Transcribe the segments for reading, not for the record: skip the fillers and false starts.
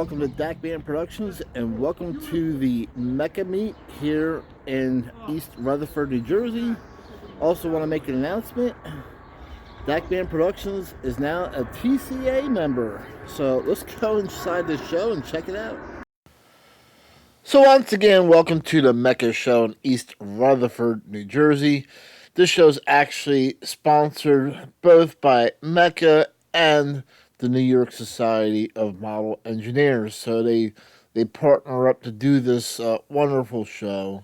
welcome to Dakman Productions, and welcome to the METCA meet here in East Rutherford, New Jersey. Also want to make an announcement. Dakman Productions is now a TCA member. So let's go inside the show and check it out. So once again, welcome to the METCA show in East Rutherford, New Jersey. This show is actually sponsored both by METCA and the New York Society of Model Engineers. So they partner up to do this wonderful show.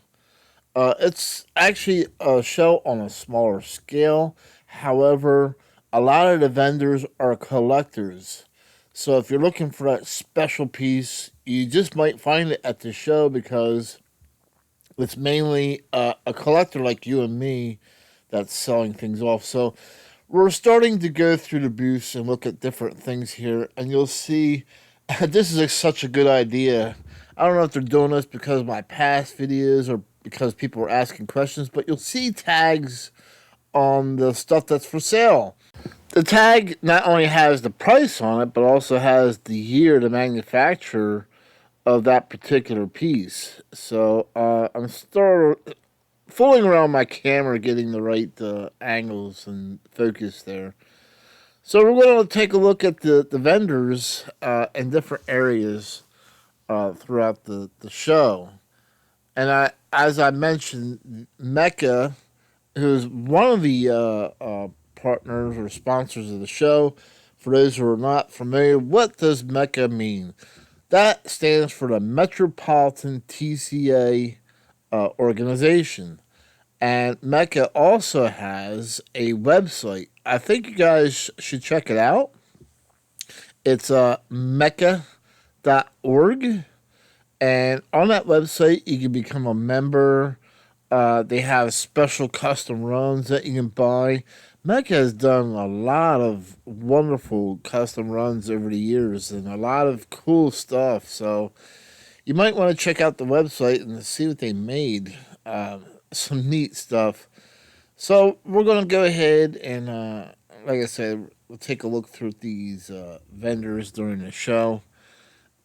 It's actually a show on a smaller scale. However, a lot of the vendors are collectors. So if you're looking for that special piece, you just might find it at the show because it's mainly a collector like you and me that's selling things off. So we're starting to go through the booths and look at different things here, and you'll see this is such a good idea. I don't know if they're doing this because of my past videos or because people are asking questions, but you'll see tags on the stuff that's for sale. The tag not only has the price on it, but also has the year, the manufacturer of that particular piece. So I'm fooling around my camera, getting the right angles and focus there. So we're going to take a look at the vendors in different areas throughout the show. And as I mentioned, METCA, who's one of the partners or sponsors of the show. For those who are not familiar, what does METCA mean? That stands for the Metropolitan TCA organization. And METCA also has a website. I think you guys should check it out. It's METCA.org. And on that website, you can become a member. They have special custom runs that you can buy. METCA has done a lot of wonderful custom runs over the years and a lot of cool stuff. So you might want to check out the website and see what they made. Some neat stuff. So we're going to go ahead and, like I said, we'll take a look through these vendors during the show.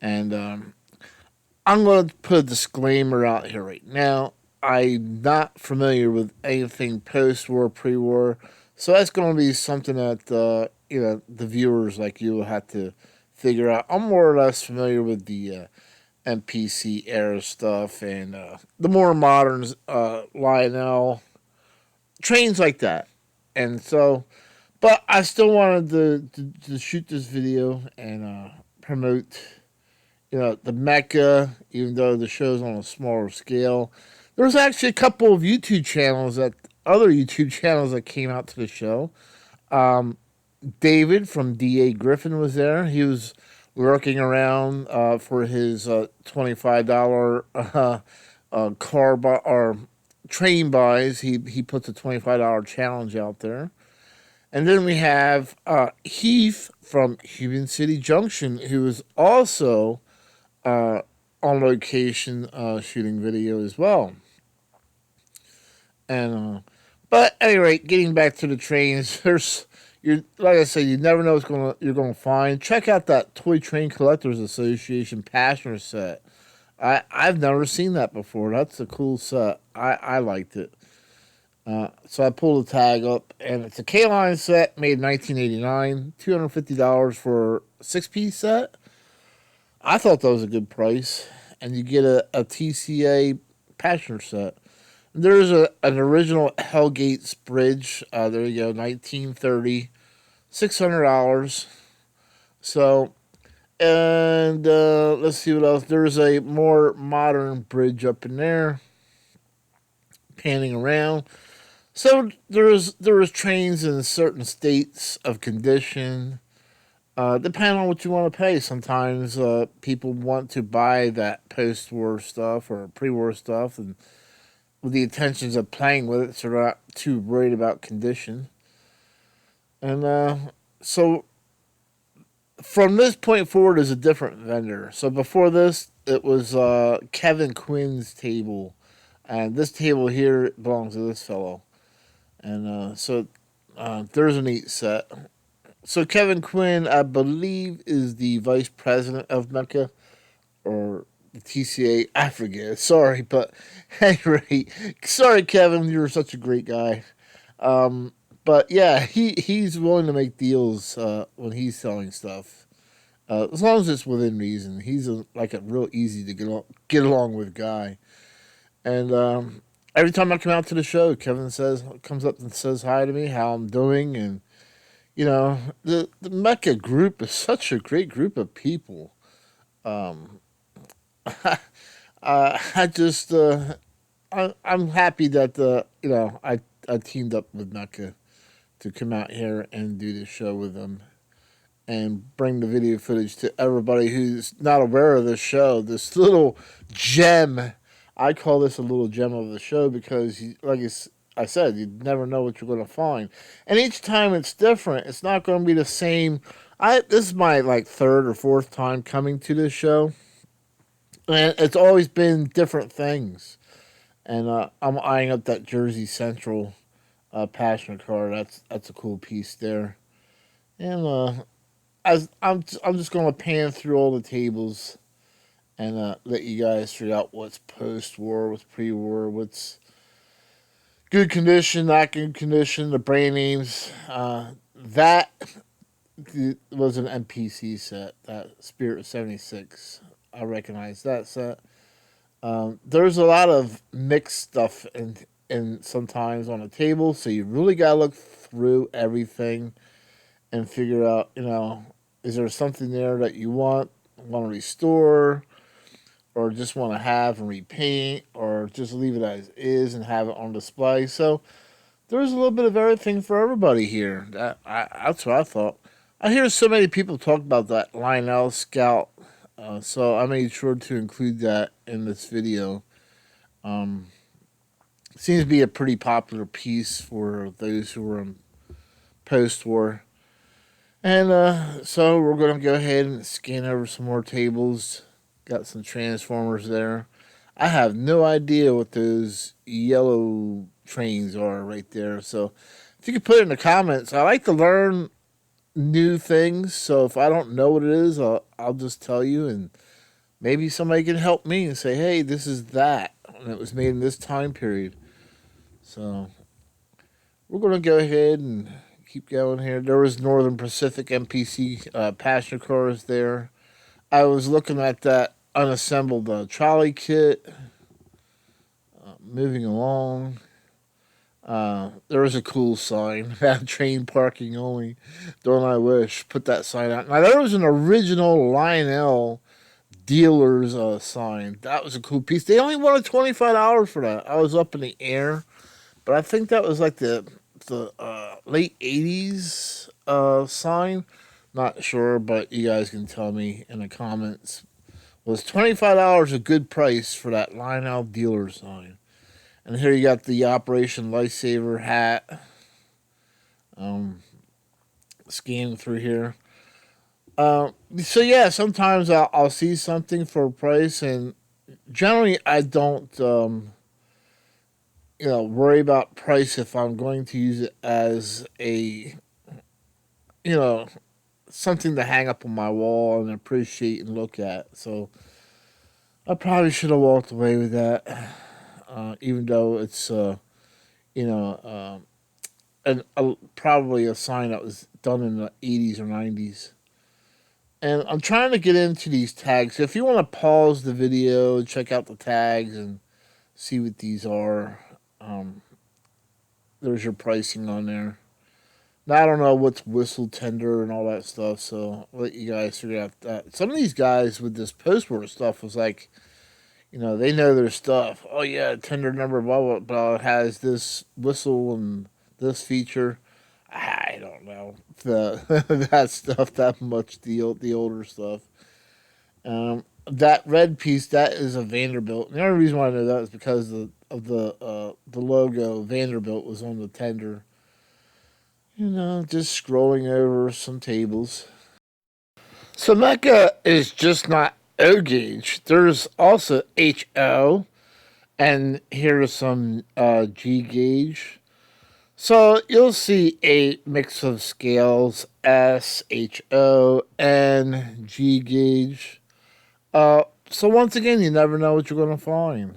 And I'm going to put a disclaimer out here right now. I'm not familiar with anything post-war, pre-war. So that's going to be something that, the viewers like you will have to figure out. I'm more or less familiar with the MPC era stuff and the more modern Lionel trains like that. And so, but I still wanted to shoot this video and promote, the METCA, even though the show's on a smaller scale. There's actually a couple of other YouTube channels that came out to the show. David from D.A. Griffin was there. He was lurking around for his $25 or train buys. He puts a $25 challenge out there. And then we have Heath from Human City Junction, who is also on location shooting video as well. And but at any rate, getting back to the trains, like I said, you never know you're gonna find. Check out that Toy Train Collectors Association Passenger set. I've never seen that before. That's a cool set. I liked it. So I pulled the tag up, and it's a K-Line set made in 1989. $250 for a 6-piece set. I thought that was a good price, and you get a TCA passenger set. There's an original Hellgates bridge. There you go, 1930, $600. So, and let's see what else. There's a more modern bridge up in there, panning around. So there was trains in certain states of condition. Depending on what you want to pay. Sometimes people want to buy that post-war stuff or pre-war stuff, and with the intentions of playing with it, so they're not too worried about condition. And so from this point forward is a different vendor. So before this, it was Kevin Quinn's table, and this table here belongs to this fellow. And so there's a neat set. So Kevin Quinn, I believe, is the vice president of METCA. or the TCA. I forget. Sorry, but anyway, sorry, Kevin. You're such a great guy. But yeah, he's willing to make deals when he's selling stuff. As long as it's within reason. He's like a real easy to get along with guy. And every time I come out to the show, Kevin comes up and says hi to me, how I'm doing, and the METCA group is such a great group of people. Um, I just I'm happy that I teamed up with METCA to come out here and do the show with them and bring the video footage to everybody who's not aware of this show. This little gem, I call this a little gem of the show because, I said, you never know what you're going to find, and each time it's different. It's not going to be the same. This is my like third or fourth time coming to this show, and it's always been different things. And I'm eyeing up that Jersey Central passenger car. That's a cool piece there. And I'm just gonna pan through all the tables and let you guys figure out what's post-war, what's pre-war, what's good condition, not good condition, the brand names. That was an NPC set, that Spirit 76. I recognize that set. There's a lot of mixed stuff in sometimes on the table, so you really gotta look through everything and figure out, is there something there that you want to restore, or just want to have and repaint, or just leave it as is and have it on display. So there's a little bit of everything for everybody here. That's what I thought. I hear so many people talk about that Lionel Scout, so I made sure to include that in this video. Um, Seems to be a pretty popular piece for those who were in post-war. And so we're going to go ahead and scan over some more tables. Got some transformers there. I have no idea what those yellow trains are right there. So if you could put it in the comments, I like to learn new things. So if I don't know what it is, I'll just tell you, and maybe somebody can help me and say, hey, this is that. And it was made in this time period. So we're going to go ahead and keep going here. There was Northern Pacific MPC passenger cars there. I was looking at that unassembled trolley kit. Moving along. There was a cool sign. Train parking only. Don't I wish. Put that sign out. Now, there was an original Lionel dealer's sign. That was a cool piece. They only wanted $25 for that. I was up in the air. But I think that was like the late 80s sign. Not sure, but you guys can tell me in the comments. Was $25 a good price for that Lionel dealer sign? And here you got the Operation Lifesaver hat. Scanning through here. So yeah, sometimes I'll see something for a price, and generally I don't worry about price if I'm going to use it as a you know something to hang up on my wall and appreciate and look at. So I probably should have walked away with that, even though it's you know probably a sign that was done in the 80s or 90s. And I'm trying to get into these tags. So if you want to pause the video, check out the tags and see what these are. There's your pricing on there. Now, I don't know what's whistle tender and all that stuff, so I'll let you guys figure out that. Some of these guys with this post-war stuff was like, they know their stuff. Oh, yeah, tender number, blah, blah, blah, has this whistle and this feature. I don't know that stuff that much, the older stuff. That red piece, that is a Vanderbilt. And the only reason why I know that is because of the logo. Vanderbilt was on the tender. Just scrolling over some tables. So METCA is just not O gauge. There's also HO, and here's some G gauge. So you'll see a mix of scales: S, H, O, N, G gauge. So once again, you never know what you're going to find.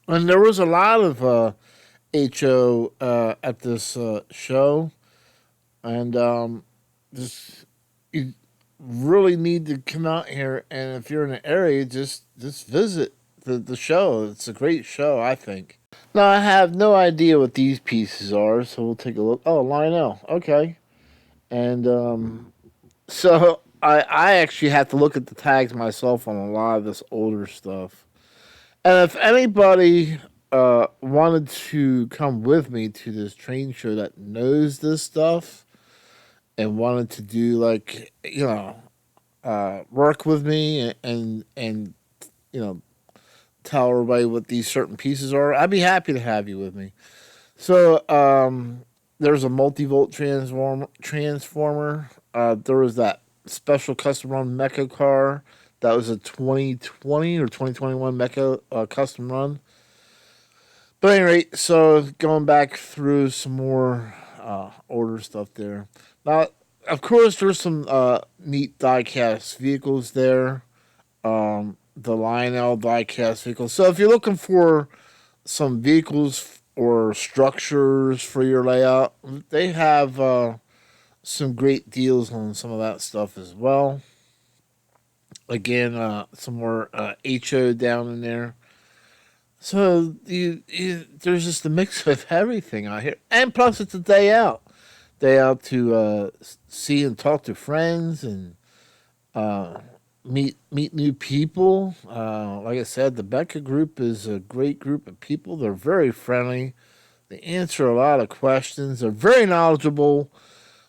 And there was a lot of HO at this show, and just you really need to come out here. And if you're in the area, just visit the show. It's a great show, I think. Now I have no idea what these pieces are, so we'll take a look. Oh, Lionel, okay, and so I actually have to look at the tags myself on a lot of this older stuff. And if anybody wanted to come with me to this train show that knows this stuff and wanted to do like work with me and you know tell everybody what these certain pieces are, I'd be happy to have you with me. So there's a multi-volt transformer. There was that special custom run mecha car that was a 2020 or 2021 mecha custom run. But anyway, so going back through some more older stuff there. Now, of course, there's some neat diecast vehicles there. The Lionel diecast vehicles. So if you're looking for some vehicles or structures for your layout, they have some great deals on some of that stuff as well. Again, some more HO down in there. So there's just a mix of everything out here, and plus it's a day out to see and talk to friends and uh, meet new people. Like I said, the Becca group is a great group of people. They're very friendly. They answer a lot of questions. They're very knowledgeable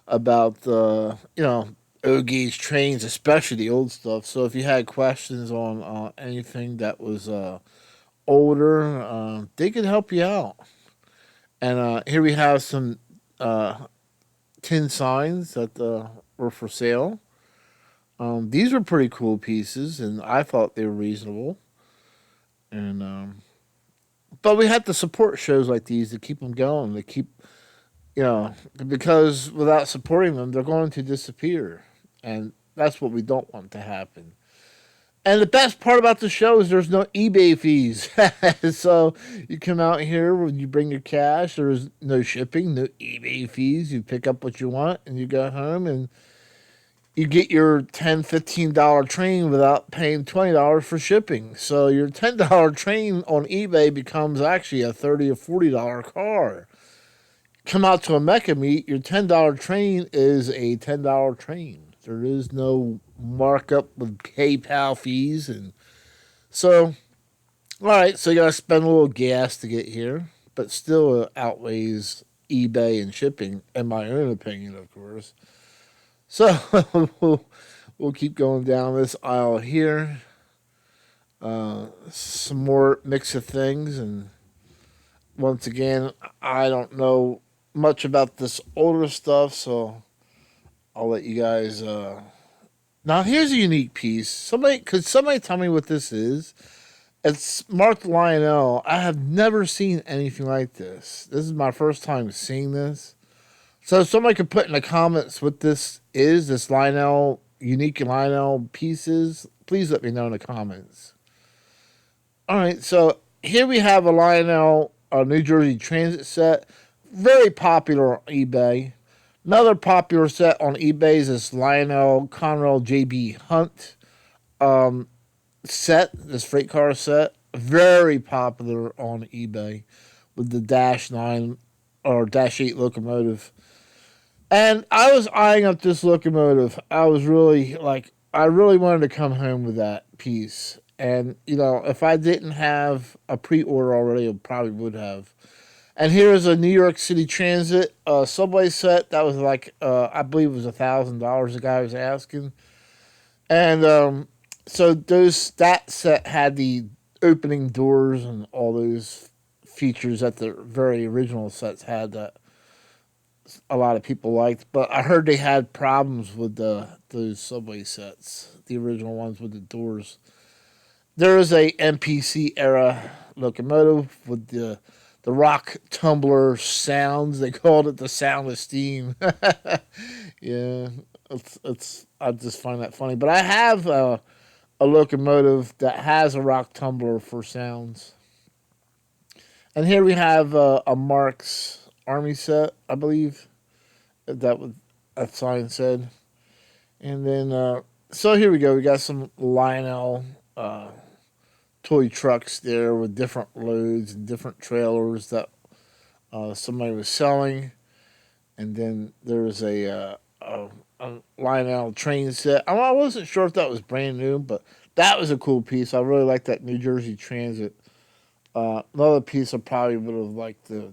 about old gauge trains, especially the old stuff. So if you had questions on anything that was older, they could help you out. And here we have some tin signs that were for sale. These were pretty cool pieces, and I thought they were reasonable. And but we have to support shows like these to keep them going. To keep because without supporting them, they're going to disappear, and that's what we don't want to happen. And the best part about the show is there's no eBay fees. So you come out here when you bring your cash. There's no shipping, no eBay fees. You pick up what you want and you go home and you get your $10, $15 train without paying $20 for shipping. So your $10 train on eBay becomes actually a $30 or $40 car. Come out to a Mecca meet, your $10 train is a $10 train. There is no markup with PayPal fees, and so all right. So you gotta spend a little gas to get here, but still outweighs eBay and shipping, in my own opinion, of course. So we'll keep going down this aisle here. Some more mix of things, and once again, I don't know much about this older stuff, so I'll let you guys. Now here's a unique piece. Could somebody tell me what this is? It's marked Lionel. I have never seen anything like this. This is my first time seeing this. So if somebody could put in the comments what this is. This Lionel unique Lionel pieces. Please let me know in the comments. All right, so here we have a Lionel New Jersey Transit set. Very popular on eBay. Another popular set on eBay is this Lionel Conrail JB Hunt set, this freight car set. Very popular on eBay with the Dash 9 or Dash 8 locomotive. And I was eyeing up this locomotive. I was really I really wanted to come home with that piece. And, if I didn't have a pre order already, I probably would have. And here is a New York City Transit subway set that was I believe it was $1,000. The guy was asking, and so that set had the opening doors and all those features that the very original sets had that a lot of people liked. But I heard they had problems with those subway sets, the original ones with the doors. There is a MPC era locomotive with the rock tumbler sounds. They called it the sound of steam. Yeah, it's I just find that funny. But I have a locomotive that has a rock tumbler for sounds. And here we have a Mark's Army set, I believe. That was that sign said. And then, so here we go. We got some Lionel toy trucks there with different loads and different trailers that somebody was selling. And then there's a Lionel train set. I wasn't sure if that was brand new, but that was a cool piece. I really like that New Jersey Transit. Another piece I probably would have liked to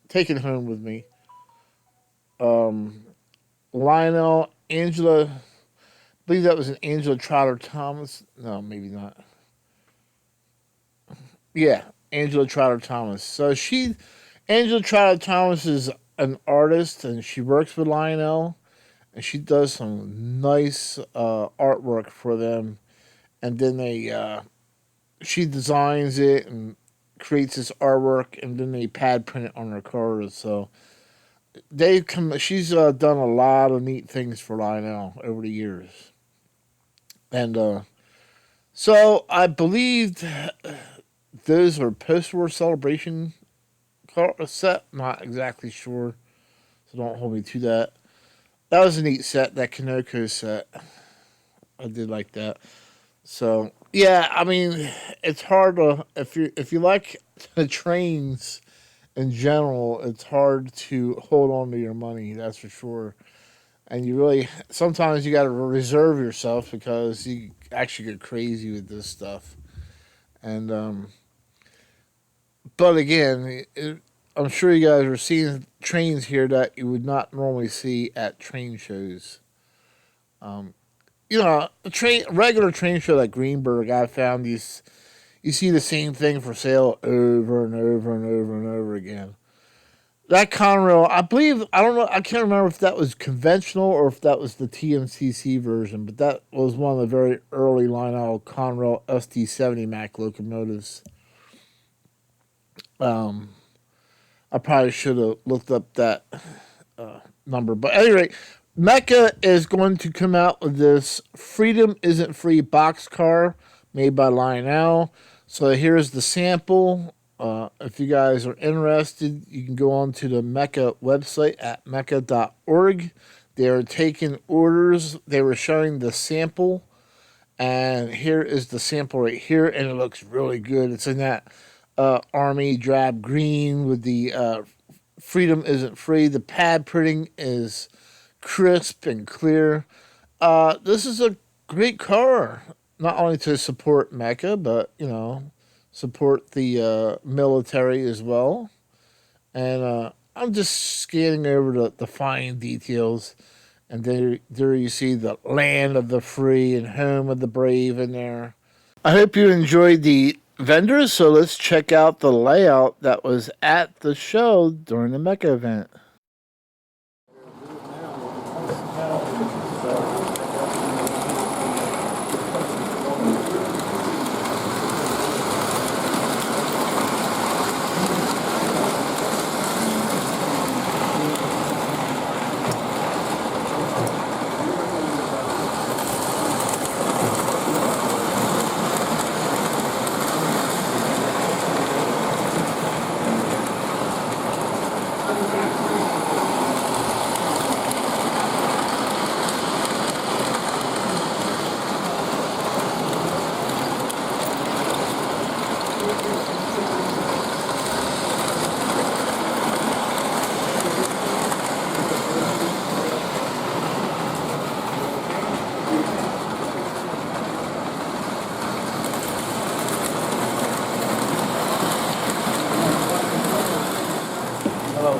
taken home with me. Um, Lionel, Angela, I believe that was an Angela Trotter Thomas. No, maybe not. Yeah, Angela Trotter Thomas. Angela Trotter Thomas is an artist and she works with Lionel and she does some nice artwork for them. And then she designs it and creates this artwork, and then they pad print it on her cars. So she's done a lot of neat things for Lionel over the years, and so I believe those are post-war celebration car set. Not exactly sure, so don't hold me to that. That was a neat set, that Kanoko set. I did like that. So yeah, I mean, it's hard to if you like the trains in general, it's hard to hold on to your money. That's for sure. And you really sometimes you got to reserve yourself because you actually get crazy with this stuff. And but again, I'm sure you guys are seeing trains here that you would not normally see at train shows. Um, regular train show like Greenberg, I found these. You see the same thing for sale over and over and over and over again. That Conrail, I believe, I don't know, I can't remember if that was conventional or if that was the TMCC version, but that was one of the very early Lionel Conrail ST70 Mac locomotives. Um, I probably should have looked up that number. But at any rate, METCA is going to come out with this Freedom Isn't Free boxcar made by Lionel. So here's the sample. If you guys are interested, you can go on to the METCA website at METCA.org. They are taking orders. They were showing the sample. And here is the sample right here. And it looks really good. It's in that army drab green with the Freedom Isn't Free. The pad printing is crisp and clear. This is a great car, not only to support METCA, but support the military as well. And I'm just scanning over the fine details, and there you see the land of the free and home of the brave in there. I hope you enjoyed the vendors, so let's check out the layout that was at the show during the METCA event.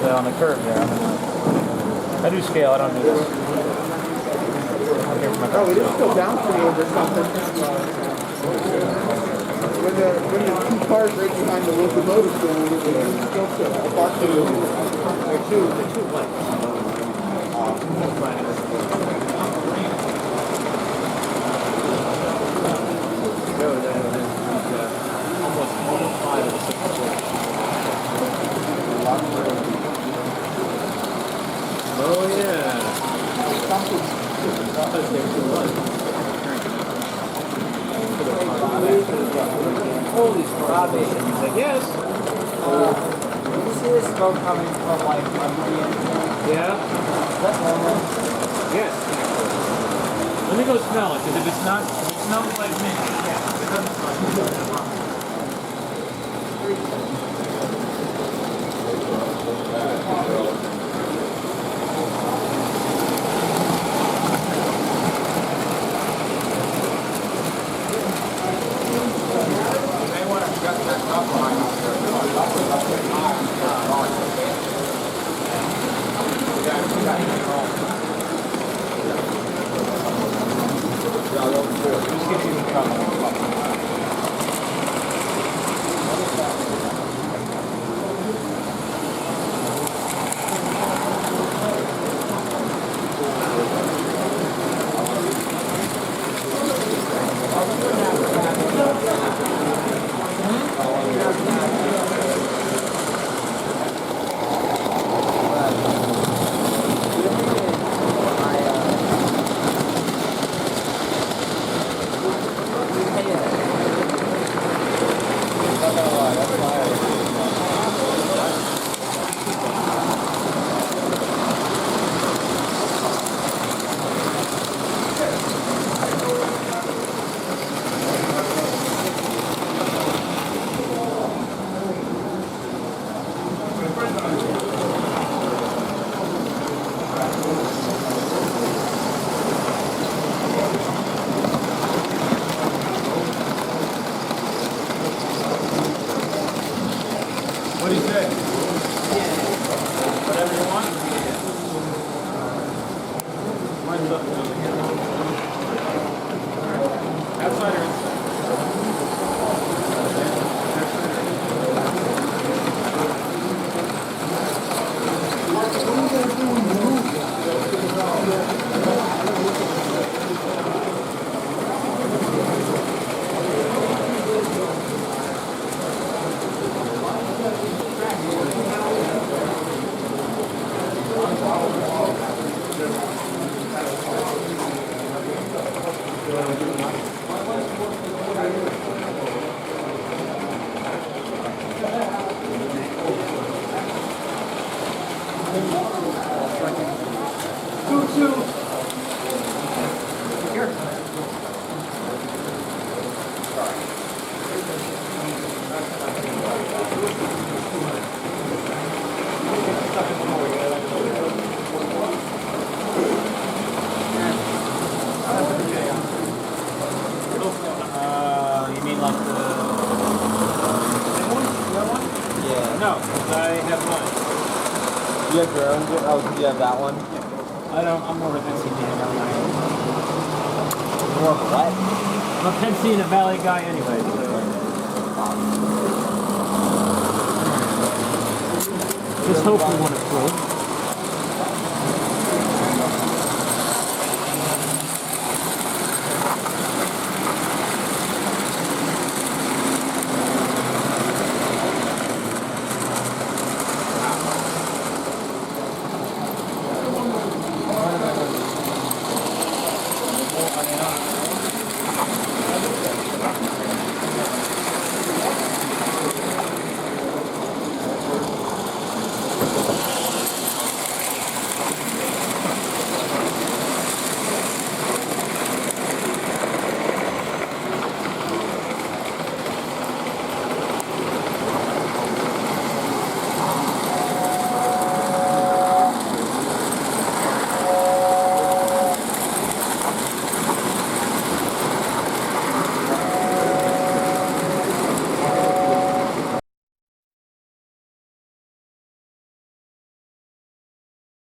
On the curve there. I do scale, I don't do this. Oh, it is still down for you or something. When the two cars right behind the locomotive going, it's still the two almost 5 or 6. Oh yeah. Holy starvation. I guess. You see the smoke coming from like under the engine? Yeah. Is that normal? Yes. Let me go smell it, because if it smells like me, yeah. If it doesn't smell like me, what do you say? Whatever you want? Mine's up over here. Outside or inside? You mean like the that one? Yeah. No, I have mine. You have your own? Oh, you have that one? I don't. I'm more of a Pennsy man. More of a what? I'm a Pennsy and a Valley guy anyway. So. Just hopefully one is full.